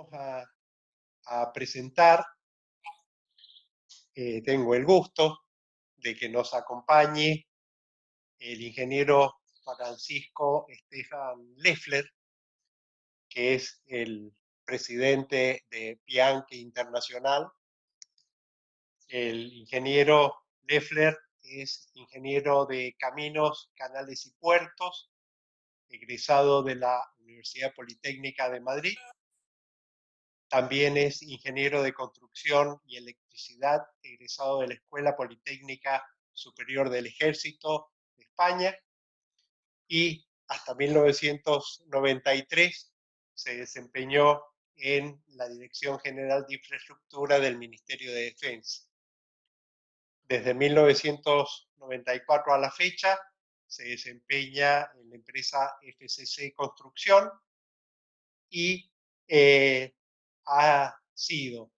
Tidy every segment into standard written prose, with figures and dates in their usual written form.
Vamos a presentar, tengo el gusto de que nos acompañe el ingeniero Francisco Stefan Leffler, que es el presidente de Bianchi Internacional. El ingeniero Leffler es ingeniero de caminos, canales y puertos, egresado de la Universidad Politécnica de Madrid. También es ingeniero de construcción y electricidad, egresado de la Escuela Politécnica Superior del Ejército de España, y hasta 1993 se desempeñó en la Dirección General de Infraestructura del Ministerio de Defensa. Desde 1994 a la fecha se desempeña en la empresa FCC Construcción y ha sido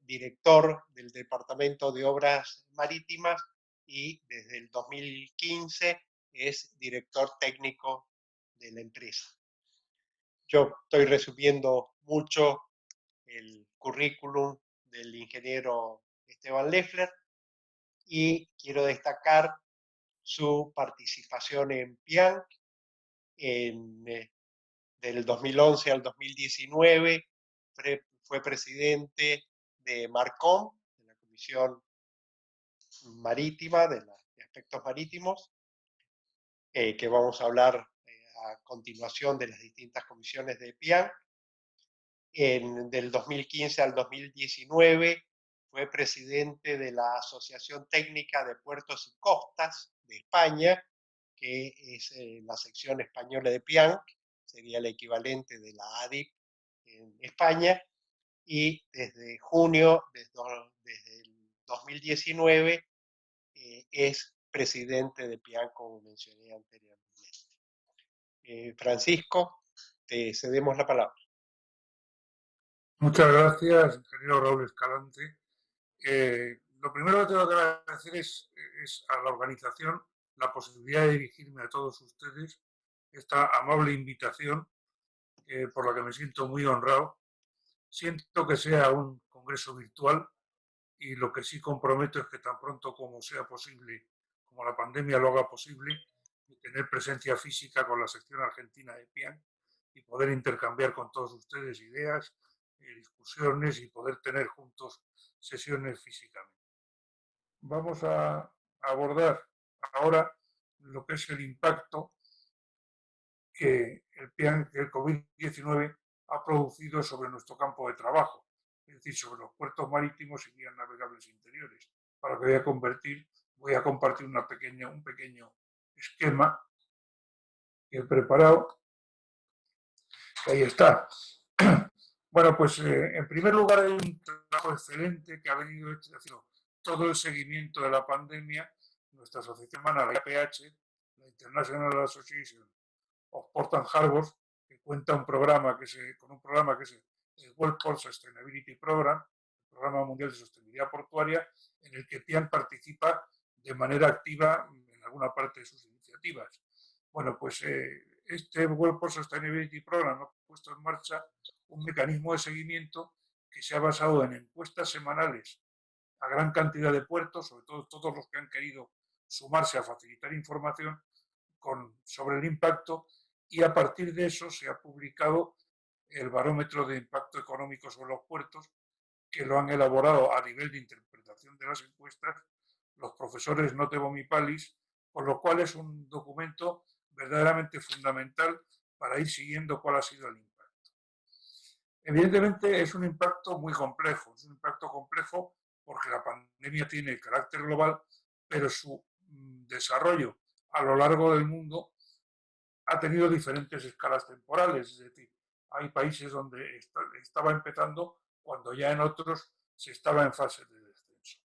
director del Departamento de Obras Marítimas y desde el 2015 es director técnico de la empresa. Yo estoy resumiendo mucho el currículum del ingeniero Esteban Leffler y quiero destacar su participación en PIANC del 2011 al 2019. Fue presidente de Marcom, de la Comisión Marítima, de aspectos marítimos, que vamos a hablar a continuación de las distintas comisiones de PIANC. Del 2015 al 2019 fue presidente de la Asociación Técnica de Puertos y Costas de España, que es la sección española de PIANC, sería el equivalente de la ADIP en España, y desde junio, desde el 2019, es presidente de PIANC, como mencioné anteriormente. Francisco, te cedemos la palabra. Muchas gracias, ingeniero Raúl Escalante. Lo primero que tengo que agradecer es a la organización la posibilidad de dirigirme a todos ustedes esta amable invitación, por la que me siento muy honrado. Siento que sea un congreso virtual y lo que sí comprometo es que tan pronto como sea posible, como la pandemia lo haga posible, tener presencia física con la sección argentina de PIANC y poder intercambiar con todos ustedes ideas, discusiones y poder tener juntos sesiones físicamente. Vamos a abordar ahora lo que es el impacto que el COVID-19 ha producido sobre nuestro campo de trabajo, es decir, sobre los puertos marítimos y vías navegables interiores. Para lo que voy a compartir un pequeño esquema que he preparado. Ahí está. Bueno, pues en primer lugar hay un trabajo excelente que ha venido haciendo todo el seguimiento de la pandemia, nuestra asociación hermana, la IPH, la International Association of Port and Harbors, que cuenta con un programa que es el World Port Sustainability Program, el Programa Mundial de Sostenibilidad Portuaria, en el que PIANC participa de manera activa en alguna parte de sus iniciativas. Bueno, pues este World Port Sustainability Program ha puesto en marcha un mecanismo de seguimiento que se ha basado en encuestas semanales a gran cantidad de puertos, sobre todo todos los que han querido sumarse a facilitar información sobre el impacto, y a partir de eso se ha publicado el barómetro de impacto económico sobre los puertos, que lo han elaborado a nivel de interpretación de las encuestas los profesores Notte Bomipalis, por lo cual es un documento verdaderamente fundamental para ir siguiendo cuál ha sido el impacto. Evidentemente es un impacto muy complejo, porque la pandemia tiene carácter global, pero su desarrollo a lo largo del mundo ha tenido diferentes escalas temporales, es decir, hay países donde estaba empezando cuando ya en otros se estaba en fase de descenso.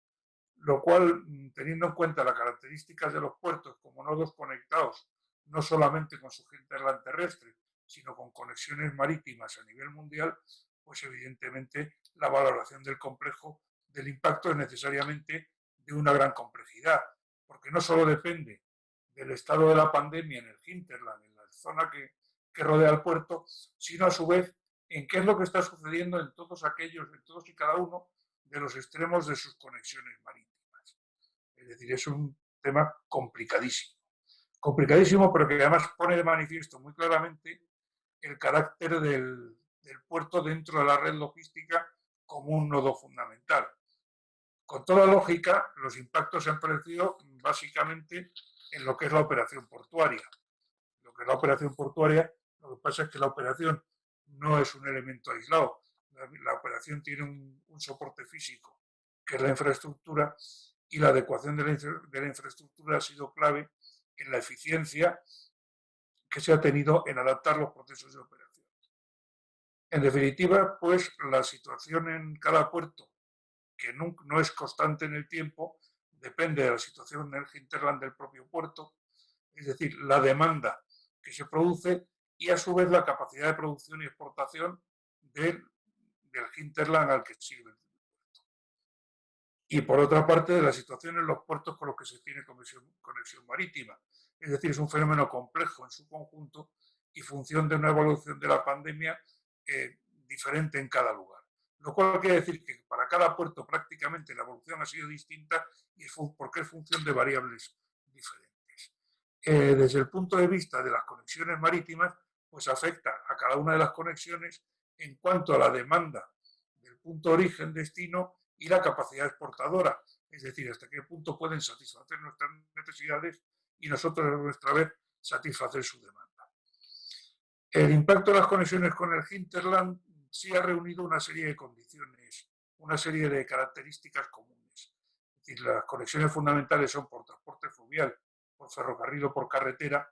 Lo cual, teniendo en cuenta las características de los puertos como nodos conectados, no solamente con su hinterland terrestre, sino con conexiones marítimas a nivel mundial, pues evidentemente la valoración del impacto es necesariamente de una gran complejidad, porque no solo depende del estado de la pandemia en el hinterland, en la zona que rodea el puerto, sino a su vez en qué es lo que está sucediendo en todos y cada uno de los extremos de sus conexiones marítimas. Es decir, es un tema complicadísimo. Complicadísimo, pero que además pone de manifiesto muy claramente el carácter del puerto dentro de la red logística como un nodo fundamental. Con toda lógica, los impactos se han producido básicamente en lo que es la operación portuaria. Lo que es la operación portuaria, lo que pasa es que la operación no es un elemento aislado. La operación tiene un soporte físico, que es la infraestructura, y la adecuación de la infraestructura ha sido clave en la eficiencia que se ha tenido en adaptar los procesos de operación. En definitiva, pues la situación en cada puerto, que no es constante en el tiempo, depende de la situación en el hinterland del propio puerto, es decir, la demanda que se produce y a su vez la capacidad de producción y exportación del hinterland al que sirve el puerto. Y por otra parte, de la situación en los puertos con los que se tiene conexión marítima. Es decir, es un fenómeno complejo en su conjunto y función de una evolución de la pandemia diferente en cada lugar. Lo cual quiere decir que para cada puerto prácticamente la evolución ha sido distinta y es porque es función de variables diferentes. Desde el punto de vista de las conexiones marítimas, pues afecta a cada una de las conexiones en cuanto a la demanda del punto origen-destino y la capacidad exportadora, es decir, hasta qué punto pueden satisfacer nuestras necesidades y nosotros a nuestra vez satisfacer su demanda. El impacto de las conexiones con el hinterland sí ha reunido una serie de condiciones, una serie de características comunes. Es decir, las conexiones fundamentales son por transporte fluvial, por ferrocarril o por carretera,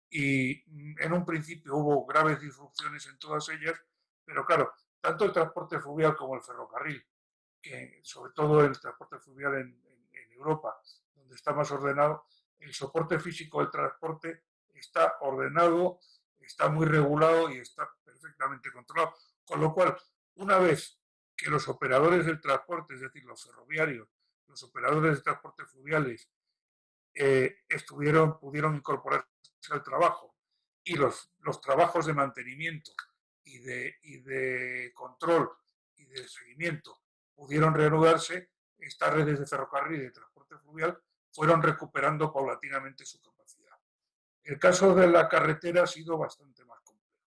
y en un principio hubo graves disrupciones en todas ellas, pero claro, tanto el transporte fluvial como el ferrocarril, que sobre todo el transporte fluvial en Europa, donde está más ordenado, el soporte físico del transporte está ordenado, está muy regulado y está perfectamente controlado. Con lo cual, una vez que los operadores del transporte, es decir, los ferroviarios, los operadores de transporte fluviales, pudieron incorporarse al trabajo y los trabajos de mantenimiento y de control y de seguimiento pudieron reanudarse, estas redes de ferrocarril y de transporte fluvial fueron recuperando paulatinamente su capacidad. El caso de la carretera ha sido bastante más complejo.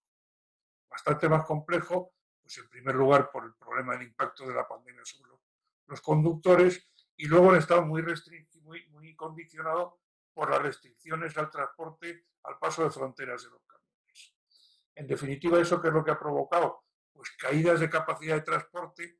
Bastante más complejo, pues en primer lugar por el problema del impacto de la pandemia sobre los conductores y luego han estado muy condicionado por las restricciones al transporte, al paso de fronteras de los camiones. En definitiva, ¿eso qué es lo que ha provocado? Pues caídas de capacidad de transporte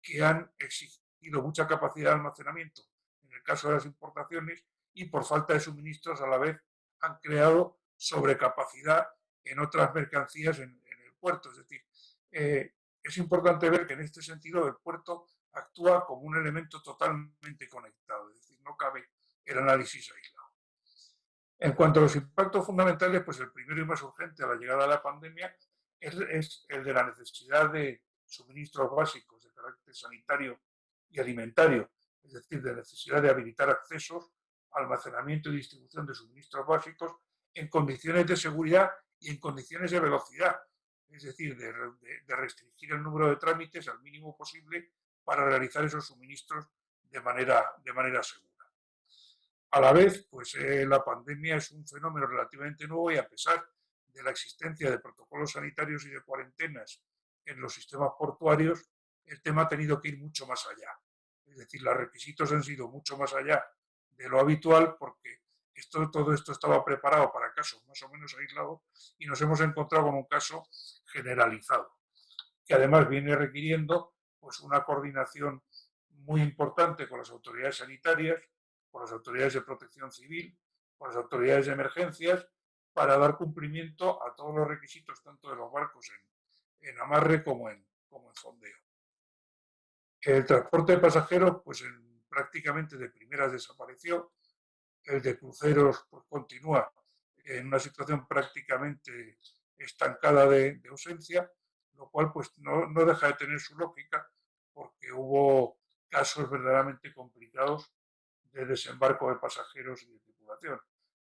que han exigido mucha capacidad de almacenamiento en el caso de las importaciones y por falta de suministros a la vez han creado sobrecapacidad en otras mercancías en el puerto. Es decir, es importante ver que en este sentido el puerto actúa como un elemento totalmente conectado, es decir, no cabe el análisis aislado. En cuanto a los impactos fundamentales, pues el primero y más urgente a la llegada de la pandemia es el de la necesidad de suministros básicos de carácter sanitario y alimentario, es decir, de necesidad de habilitar accesos, almacenamiento y distribución de suministros básicos en condiciones de seguridad y en condiciones de velocidad, es decir, de restringir el número de trámites al mínimo posible para realizar esos suministros de manera segura. A la vez, pues la pandemia es un fenómeno relativamente nuevo y a pesar de la existencia de protocolos sanitarios y de cuarentenas en los sistemas portuarios, el tema ha tenido que ir mucho más allá. Es decir, los requisitos han sido mucho más allá de lo habitual porque todo esto estaba preparado para casos más o menos aislados y nos hemos encontrado con un caso generalizado, que además viene requiriendo pues, una coordinación muy importante con las autoridades sanitarias, con las autoridades de protección civil, con las autoridades de emergencias, para dar cumplimiento a todos los requisitos, tanto de los barcos en amarre como en fondeo. El transporte de pasajeros, pues prácticamente de primeras desapareció. El de cruceros pues, continúa en una situación prácticamente estancada de ausencia, lo cual pues no deja de tener su lógica porque hubo casos verdaderamente complicados de desembarco de pasajeros y de tripulación.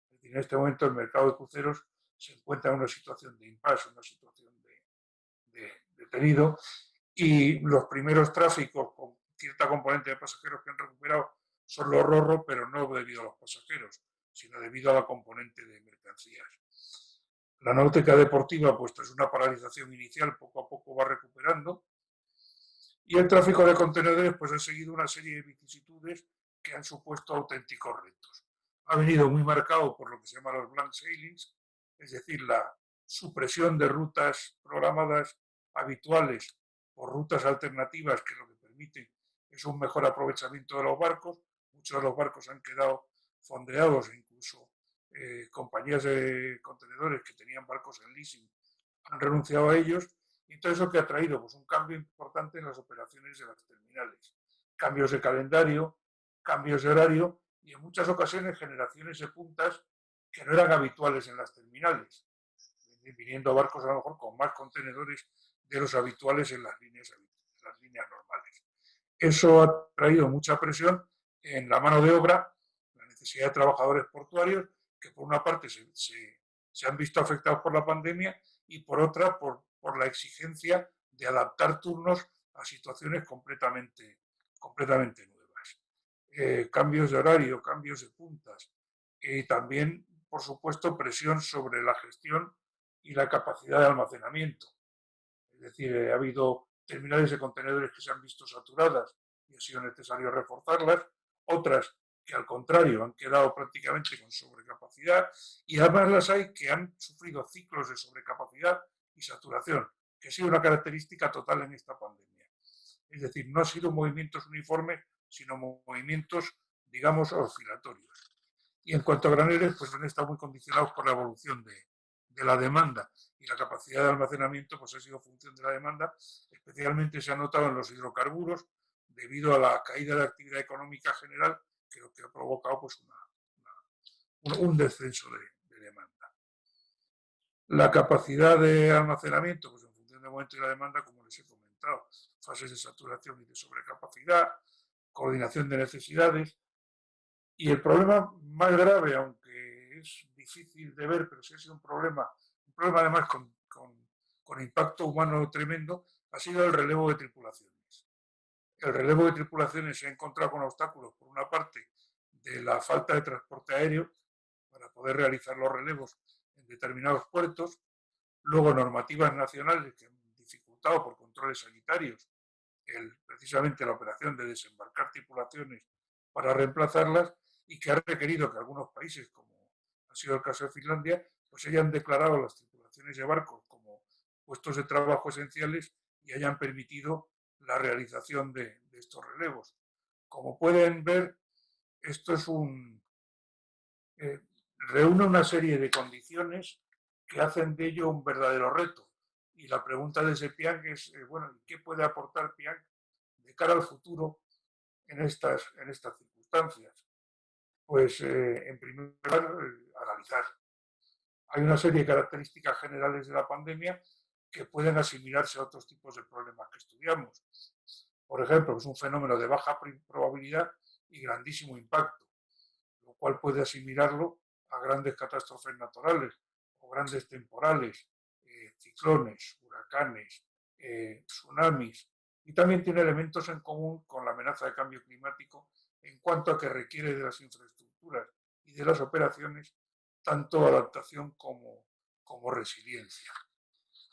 Es decir, en este momento el mercado de cruceros se encuentra en una situación de impasse, una situación detenido, y los primeros tráficos con cierta componente de pasajeros que han recuperado son los RoRo, pero no debido a los pasajeros, sino debido a la componente de mercancías. La náutica deportiva, pues tras una paralización inicial, poco a poco va recuperando, y el tráfico de contenedores pues ha seguido una serie de vicisitudes que han supuesto auténticos retos. Ha venido muy marcado por lo que se llama los blank sailings, es decir, la supresión de rutas programadas habituales por rutas alternativas que lo que permite es un mejor aprovechamiento de los barcos. Muchos de los barcos han quedado fondeados e incluso compañías de contenedores que tenían barcos en leasing han renunciado a ellos, y entonces eso que ha traído pues un cambio importante en las operaciones de las terminales, cambios de calendario, cambios de horario y en muchas ocasiones generaciones de puntas que no eran habituales en las terminales, viniendo barcos a lo mejor con más contenedores de los habituales en las líneas normales. Eso ha traído mucha presión en la mano de obra, la necesidad de trabajadores portuarios, que por una parte se han visto afectados por la pandemia y por otra por la exigencia de adaptar turnos a situaciones completamente nuevas. Cambios de horario, cambios de puntas y también, por supuesto, presión sobre la gestión y la capacidad de almacenamiento. Es decir, ha habido terminales de contenedores que se han visto saturadas y ha sido necesario reforzarlas, otras que al contrario han quedado prácticamente con sobrecapacidad, y además las hay que han sufrido ciclos de sobrecapacidad y saturación, que ha sido una característica total en esta pandemia. Es decir, no han sido movimientos uniformes, sino movimientos, digamos, oscilatorios. Y en cuanto a graneles, pues han estado muy condicionados por la evolución de la demanda, y la capacidad de almacenamiento pues ha sido función de la demanda. Especialmente se ha notado en los hidrocarburos debido a la caída de la actividad económica general, que lo que ha provocado pues un descenso de demanda. La capacidad de almacenamiento, pues en función del momento y la demanda, como les he comentado, fases de saturación y de sobrecapacidad, coordinación de necesidades. Y el problema más grave, aunque es difícil de ver, pero sí ha sido un problema además con impacto humano tremendo, ha sido el relevo de tripulaciones. El relevo de tripulaciones se ha encontrado con obstáculos, por una parte, de la falta de transporte aéreo para poder realizar los relevos en determinados puertos, luego normativas nacionales que han dificultado por controles sanitarios precisamente la operación de desembarcar tripulaciones para reemplazarlas, y que ha requerido que algunos países, como ha sido el caso de Finlandia, pues hayan declarado las tripulaciones de barcos como puestos de trabajo esenciales y hayan permitido la realización de estos relevos. Como pueden ver, esto es reúne una serie de condiciones que hacen de ello un verdadero reto. Y la pregunta de Piang es, bueno, ¿qué puede aportar Piang de cara al futuro en estas circunstancias? Pues, en primer lugar, analizar. Hay una serie de características generales de la pandemia que pueden asimilarse a otros tipos de problemas que estudiamos. Por ejemplo, es un fenómeno de baja probabilidad y grandísimo impacto, lo cual puede asimilarlo a grandes catástrofes naturales o grandes temporales, ciclones, huracanes, tsunamis, y también tiene elementos en común con la amenaza de cambio climático en cuanto a que requiere de las infraestructuras y de las operaciones tanto adaptación como resiliencia.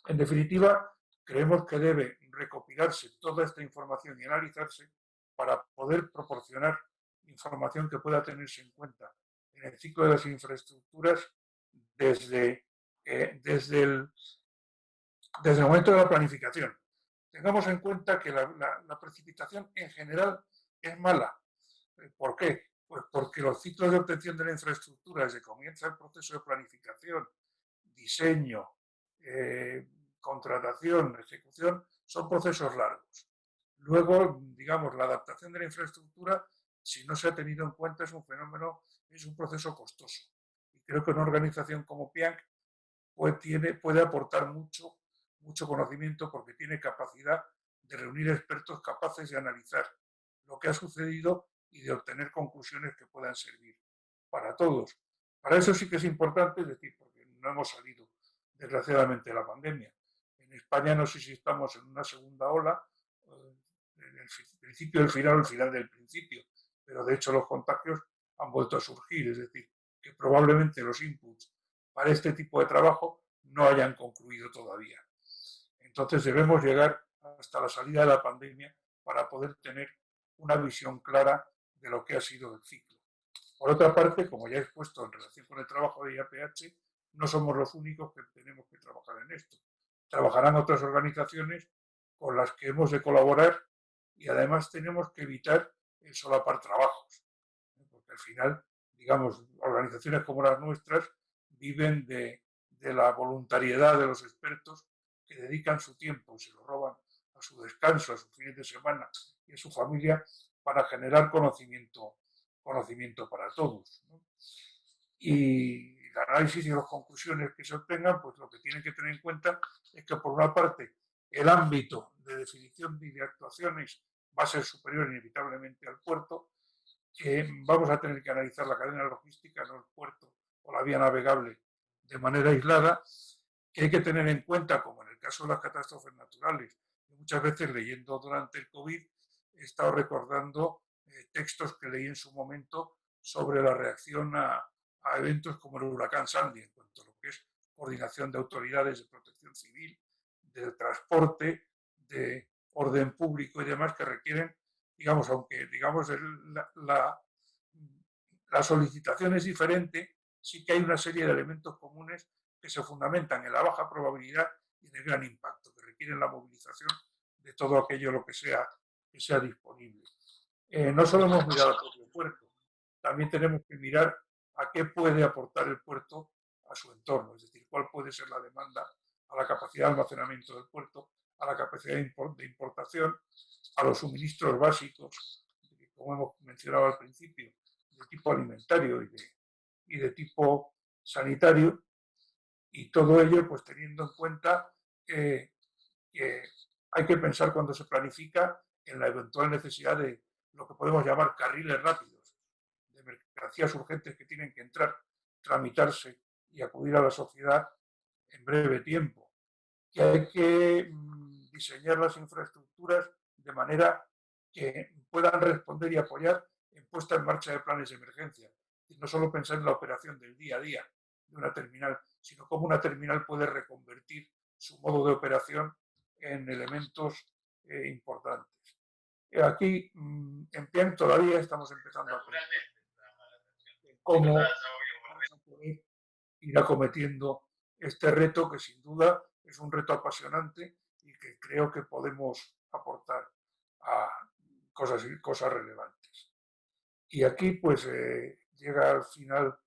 En definitiva, creemos que debe recopilarse toda esta información y analizarse para poder proporcionar información que pueda tenerse en cuenta en el ciclo de las infraestructuras desde el momento de la planificación. Tengamos en cuenta que la precipitación en general es mala. ¿Por qué? Pues porque los ciclos de obtención de la infraestructura, desde que comienza el proceso de planificación, diseño, contratación, ejecución, son procesos largos. Luego, digamos, la adaptación de la infraestructura, si no se ha tenido en cuenta, es un fenómeno, es un proceso costoso. Y creo que una organización como Piang pues puede aportar mucho conocimiento, porque tiene capacidad de reunir expertos capaces de analizar lo que ha sucedido y de obtener conclusiones que puedan servir para todos. Para eso sí que es importante, es decir, porque no hemos salido, desgraciadamente, de la pandemia. En España España no sé si estamos en una segunda ola, en el principio del final o el final del principio, pero de hecho los contagios han vuelto a surgir, es decir, que probablemente los inputs para este tipo de trabajo no hayan concluido todavía. Entonces debemos llegar hasta la salida de la pandemia para poder tener una visión clara de lo que ha sido el ciclo. Por otra parte, como ya he expuesto en relación con el trabajo de IAPH, no somos los únicos que tenemos que trabajar en esto. Trabajarán otras organizaciones con las que hemos de colaborar y además tenemos que evitar el solapar trabajos, porque al final, digamos, organizaciones como las nuestras viven de la voluntariedad de los expertos que dedican su tiempo, se lo roban a su descanso, a sus fines de semana y a su familia para generar conocimiento para todos, ¿no? Y el análisis y las conclusiones que se obtengan, pues lo que tienen que tener en cuenta es que por una parte el ámbito de definición y de actuaciones va a ser superior inevitablemente al puerto, que vamos a tener que analizar la cadena logística, no el puerto o la vía navegable de manera aislada, que hay que tener en cuenta, como en el caso de las catástrofes naturales. Muchas veces leyendo durante el COVID he estado recordando textos que leí en su momento sobre la reacción a eventos como el huracán Sandy, en cuanto a lo que es coordinación de autoridades de protección civil, de transporte, de orden público y demás que requieren, digamos, aunque digamos la solicitación es diferente, sí que hay una serie de elementos comunes que se fundamentan en la baja probabilidad y en el gran impacto, que requieren la movilización de todo aquello lo que sea disponible. No solo hemos mirado al propio puerto, también tenemos que mirar a qué puede aportar el puerto a su entorno, es decir, cuál puede ser la demanda a la capacidad de almacenamiento del puerto, a la capacidad de importación, a los suministros básicos, como hemos mencionado al principio, de tipo alimentario y de tipo sanitario, y todo ello pues teniendo en cuenta que hay que pensar cuando se planifica en la eventual necesidad de lo que podemos llamar carriles rápidos, de mercancías urgentes que tienen que entrar, tramitarse y acudir a la sociedad en breve tiempo. Que hay que diseñar las infraestructuras de manera que puedan responder y apoyar en puesta en marcha de planes de emergencia. Y no solo pensar en la operación del día a día de una terminal, sino cómo una terminal puede reconvertir su modo de operación en elementos importantes. Aquí en PIAN todavía estamos empezando a aprender cómo vamos a poder ir acometiendo este reto que sin duda es un reto apasionante y que creo que podemos aportar a cosas relevantes. Y aquí pues llega al final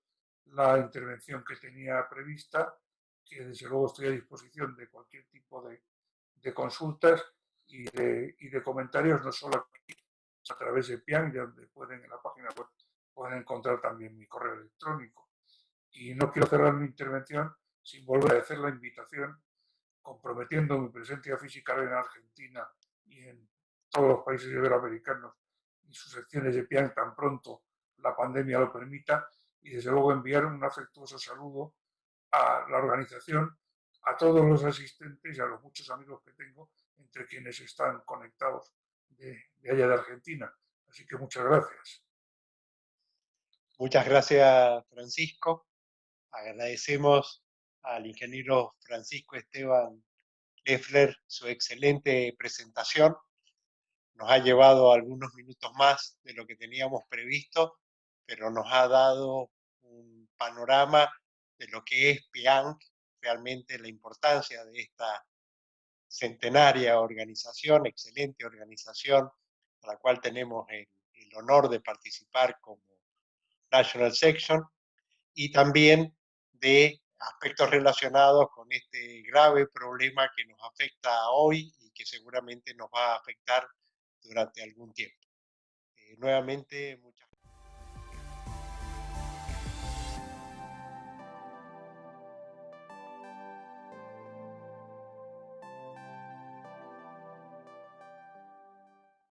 la intervención que tenía prevista, que desde luego estoy a disposición de cualquier tipo de consultas y de comentarios, no solo aquí, a través de PIAN, donde pueden en la página web pueden encontrar también mi correo electrónico. Y no quiero cerrar mi intervención sin volver a hacer la invitación, comprometiendo mi presencia física en Argentina y en todos los países iberoamericanos y sus secciones de PIAN tan pronto la pandemia lo permita, y desde luego enviar un afectuoso saludo a la organización, a todos los asistentes y a los muchos amigos que tengo, entre quienes están conectados de allá de Argentina. Así que muchas gracias. Muchas gracias, Francisco. Agradecemos al ingeniero Francisco Esteban Loeffler su excelente presentación. Nos ha llevado algunos minutos más de lo que teníamos previsto, pero nos ha dado un panorama de lo que es PIANC, realmente la importancia de esta centenaria organización, excelente organización, a la cual tenemos el honor de participar como National Section, y también de aspectos relacionados con este grave problema que nos afecta hoy y que seguramente nos va a afectar durante algún tiempo. Nuevamente, muchas